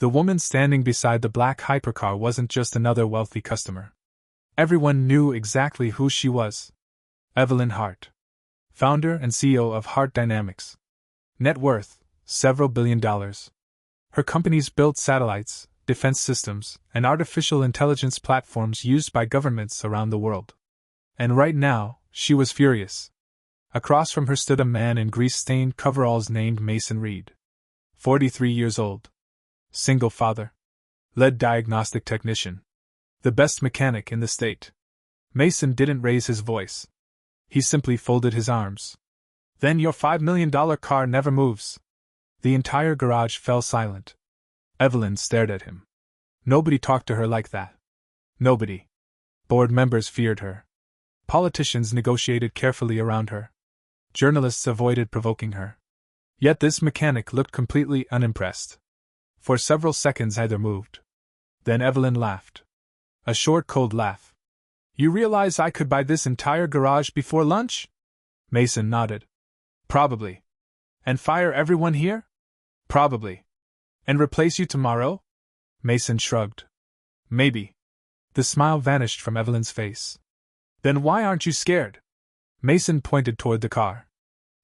The woman standing beside the black hypercar wasn't just another wealthy customer. Everyone knew exactly who she was. Evelyn Hart, founder and CEO of Hart Dynamics. Net worth, several $billion. Her companies built satellites, defense systems, and artificial intelligence platforms used by governments around the world. And right now, she was furious. Across from her stood a man in grease-stained coveralls named Mason Reed. 43 years old. Single father. Lead diagnostic technician. The best mechanic in the state. Mason didn't raise his voice. He simply folded his arms. Then your $5 million car never moves. The entire garage fell silent. Evelyn stared at him. Nobody talked to her like that. Nobody. Board members feared her. Politicians negotiated carefully around her. Journalists avoided provoking her. Yet this mechanic looked completely unimpressed. For several seconds neither moved. Then Evelyn laughed. A short, cold laugh. You realize I could buy this entire garage before lunch? Mason nodded. Probably. And fire everyone here? Probably. And replace you tomorrow? Mason shrugged. Maybe. The smile vanished from Evelyn's face. Then why aren't you scared? Mason pointed toward the car.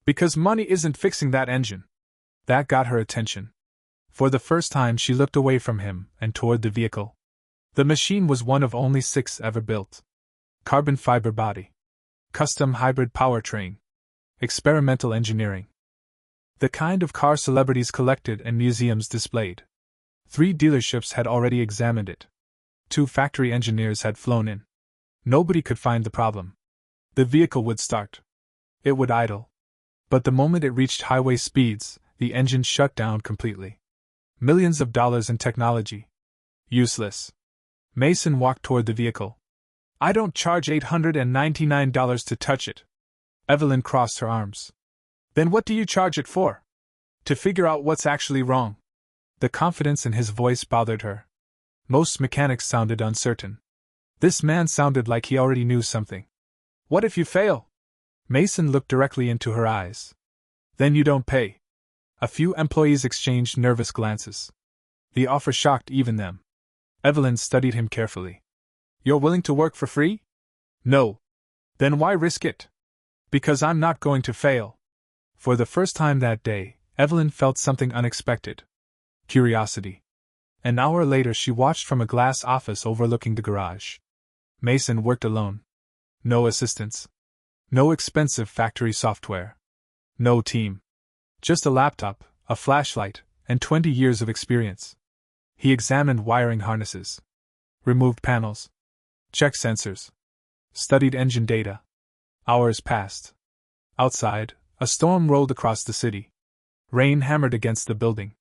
Because money isn't fixing that engine. That got her attention. For the first time she looked away from him and toward the vehicle. The machine was one of only 6 ever built. Carbon fiber body. Custom hybrid powertrain. Experimental engineering. The kind of car celebrities collected and museums displayed. 3 dealerships had already examined it. 2 factory engineers had flown in. Nobody could find the problem. The vehicle would start. It would idle. But the moment it reached highway speeds, the engine shut down completely. Millions of dollars in technology. Useless. Mason walked toward the vehicle. I don't charge $899 to touch it. Evelyn crossed her arms. Then what do you charge it for? To figure out what's actually wrong. The confidence in his voice bothered her. Most mechanics sounded uncertain. This man sounded like he already knew something. What if you fail? Mason looked directly into her eyes. Then you don't pay. A few employees exchanged nervous glances. The offer shocked even them. Evelyn studied him carefully. You're willing to work for free? No. Then why risk it? Because I'm not going to fail. For the first time that day, Evelyn felt something unexpected. Curiosity. An hour later she watched from a glass office overlooking the garage. Mason worked alone. No assistants. No expensive factory software. No team. Just a laptop, a flashlight, and 20 years of experience. He examined wiring harnesses. Removed panels. Checked sensors. Studied engine data. Hours passed. Outside, a storm rolled across the city. Rain hammered against the building.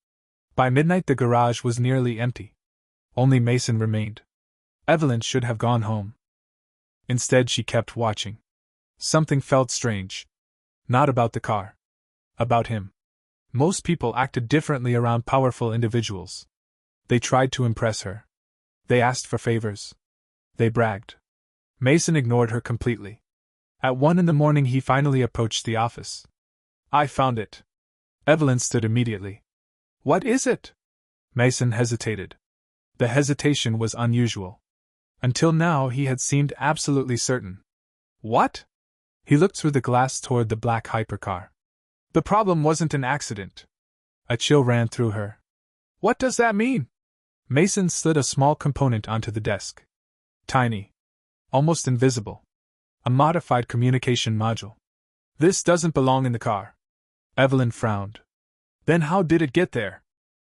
By midnight the garage was nearly empty. Only Mason remained. Evelyn should have gone home. Instead she kept watching. Something felt strange. Not about the car. About him. Most people acted differently around powerful individuals. They tried to impress her. They asked for favors. They bragged. Mason ignored her completely. At 1 a.m. he finally approached the office. I found it. Evelyn stood immediately. What is it? Mason hesitated. The hesitation was unusual. Until now he had seemed absolutely certain. What? He looked through the glass toward the black hypercar. The problem wasn't an accident. A chill ran through her. What does that mean? Mason slid a small component onto the desk. Tiny. Almost invisible. A modified communication module. This doesn't belong in the car. Evelyn frowned. Then how did it get there?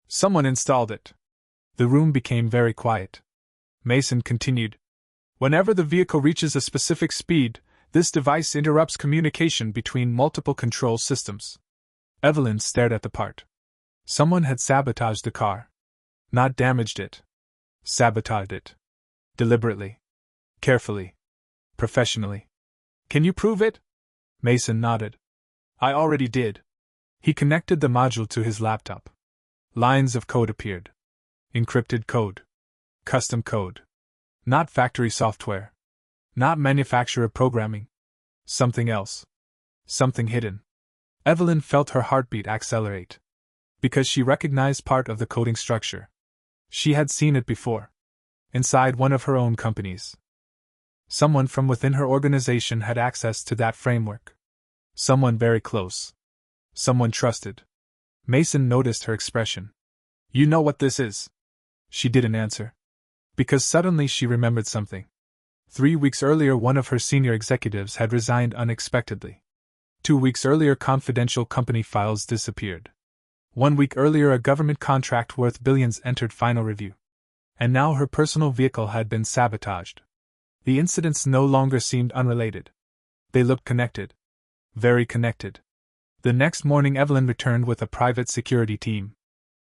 Someone installed it. The room became very quiet. Mason continued. Whenever the vehicle reaches a specific speed, this device interrupts communication between multiple control systems. Evelyn stared at the part. Someone had sabotaged the car. Not damaged it. Sabotaged it. Deliberately. Carefully. Professionally. Can you prove it? Mason nodded. I already did. He connected the module to his laptop. Lines of code appeared. Encrypted code. Custom code. Not factory software. Not manufacturer programming. Something else. Something hidden. Evelyn felt her heartbeat accelerate. Because she recognized part of the coding structure. She had seen it before. Inside one of her own companies. Someone from within her organization had access to that framework. Someone very close. Someone trusted. Mason noticed her expression. You know what this is? She didn't answer. Because suddenly she remembered something. 3 weeks earlier, one of her senior executives had resigned unexpectedly. 2 weeks earlier, confidential company files disappeared. 1 week earlier, a government contract worth billions entered final review. And now her personal vehicle had been sabotaged. The incidents no longer seemed unrelated. They looked connected. Very connected. The next morning, Evelyn returned with a private security team.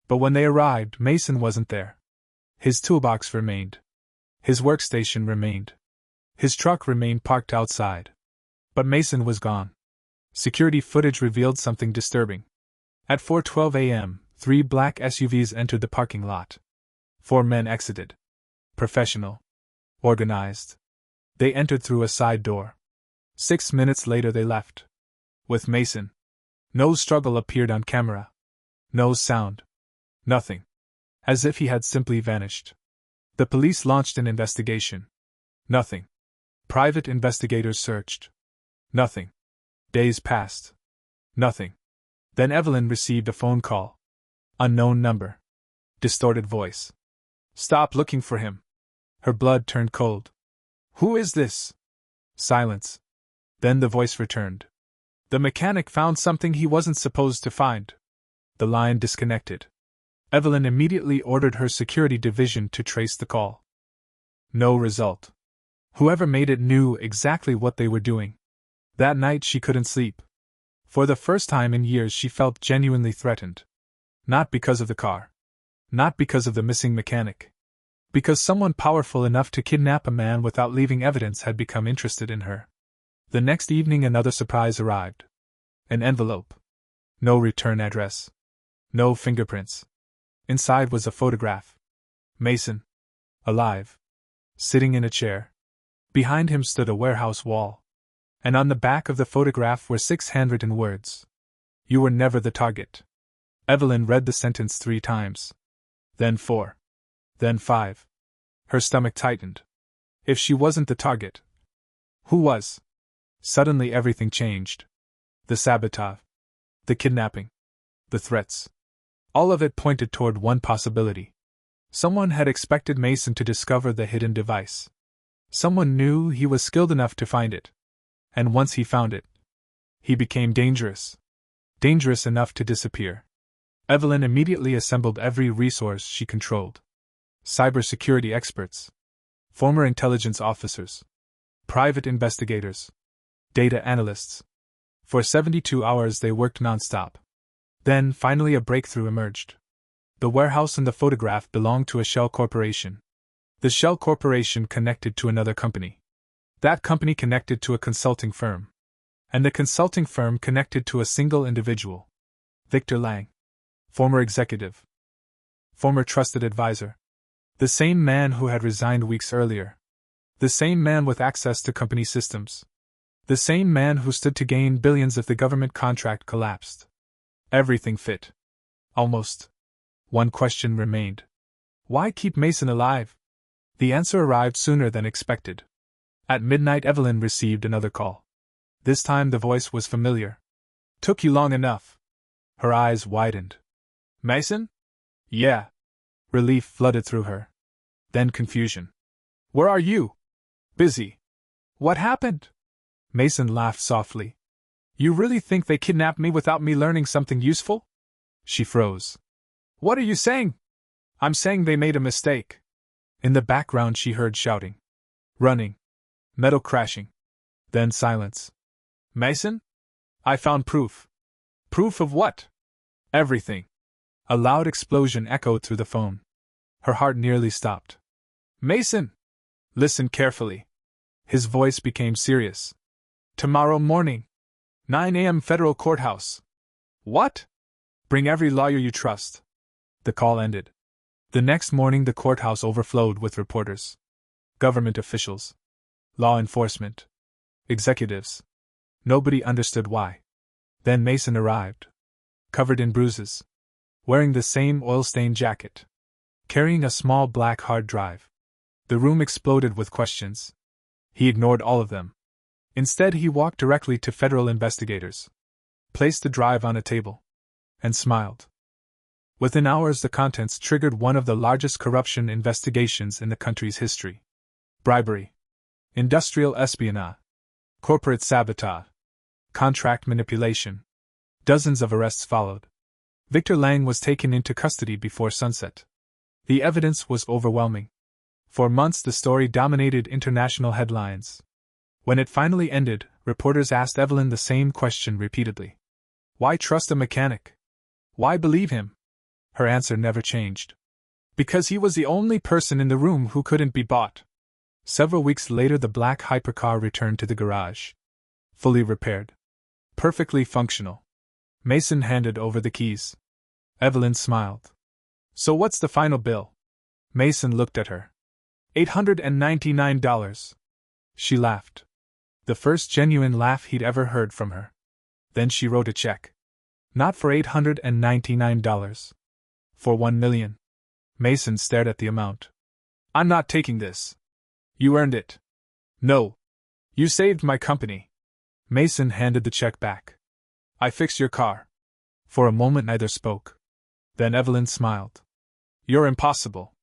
But when they arrived, Mason wasn't there. His toolbox remained. His workstation remained. His truck remained parked outside. But Mason was gone. Security footage revealed something disturbing. At 4:12 a.m., 3 black SUVs entered the parking lot. 4 men exited. Professional. Organized. They entered through a side door. 6 minutes later they left. With Mason. No struggle appeared on camera. No sound. Nothing. As if he had simply vanished. The police launched an investigation. Nothing. Private investigators searched. Nothing. Days passed. Nothing. Then Evelyn received a phone call. Unknown number. Distorted voice. Stop looking for him. Her blood turned cold. Who is this? Silence. Then the voice returned. The mechanic found something he wasn't supposed to find. The line disconnected. Evelyn immediately ordered her security division to trace the call. No result. Whoever made it knew exactly what they were doing. That night she couldn't sleep. For the first time in years she felt genuinely threatened. Not because of the car. Not because of the missing mechanic. Because someone powerful enough to kidnap a man without leaving evidence had become interested in her. The next evening another surprise arrived. An envelope. No return address. No fingerprints. Inside was a photograph. Mason. Alive. Sitting in a chair. Behind him stood a warehouse wall. And on the back of the photograph were 6 handwritten words. You were never the target. Evelyn read the sentence 3 times. Then 4. Then 5. Her stomach tightened. If she wasn't the target, who was? Suddenly everything changed. The sabotage. The kidnapping. The threats. All of it pointed toward one possibility. Someone had expected Mason to discover the hidden device. Someone knew he was skilled enough to find it. And once he found it, he became dangerous. Dangerous enough to disappear. Evelyn immediately assembled every resource she controlled. Cybersecurity experts. Former intelligence officers. Private investigators. Data analysts. For 72 hours they worked nonstop. Then, finally, a breakthrough emerged. The warehouse and the photograph belonged to a shell corporation. The shell corporation connected to another company. That company connected to a consulting firm. And the consulting firm connected to a single individual. Victor Lang. Former executive. Former trusted advisor. The same man who had resigned weeks earlier. The same man with access to company systems. The same man who stood to gain billions if the government contract collapsed. Everything fit. Almost. One question remained. Why keep Mason alive? The answer arrived sooner than expected. At midnight Evelyn received another call. This time the voice was familiar. Took you long enough. Her eyes widened. Mason? Yeah. Relief flooded through her. Then confusion. Where are you? Busy. What happened? Mason laughed softly. You really think they kidnapped me without me learning something useful? She froze. What are you saying? I'm saying they made a mistake. In the background she heard shouting. Running. Metal crashing. Then silence. Mason? I found proof. Proof of what? Everything. A loud explosion echoed through the phone. Her heart nearly stopped. Mason! Listen carefully. His voice became serious. Tomorrow morning. 9 a.m. Federal Courthouse. What? Bring every lawyer you trust. The call ended. The next morning the courthouse overflowed with reporters. Government officials. Law enforcement. Executives. Nobody understood why. Then Mason arrived. Covered in bruises. Wearing the same oil-stained jacket. carrying a small black hard drive. The room exploded with questions. He ignored all of them. Instead, he walked directly to federal investigators, placed the drive on a table, and smiled. Within hours, the contents triggered one of the largest corruption investigations in the country's history. Bribery, industrial espionage, corporate sabotage, contract manipulation. Dozens of arrests followed. Victor Lang was taken into custody before sunset. The evidence was overwhelming. For months, the story dominated international headlines. When it finally ended, reporters asked Evelyn the same question repeatedly. Why trust a mechanic? Why believe him? Her answer never changed. Because he was the only person in the room who couldn't be bought. Several weeks later, the black hypercar returned to the garage. Fully repaired. Perfectly functional. Mason handed over the keys. Evelyn smiled. So what's the final bill? Mason looked at her. $899. She laughed. The first genuine laugh he'd ever heard from her. Then she wrote a check. Not for $899. For $1 million. Mason stared at the amount. I'm not taking this. You earned it. No. You saved my company. Mason handed the check back. I fixed your car. For a moment neither spoke. Then Evelyn smiled. You're impossible.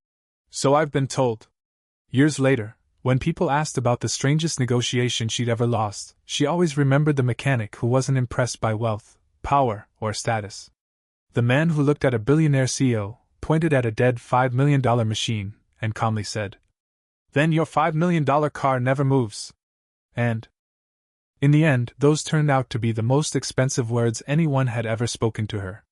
So I've been told. Years later, when people asked about the strangest negotiation she'd ever lost, she always remembered the mechanic who wasn't impressed by wealth, power, or status. The man who looked at a billionaire CEO, pointed at a dead $5 million machine, and calmly said, Then your $5 million car never moves. And in the end, those turned out to be the most expensive words anyone had ever spoken to her.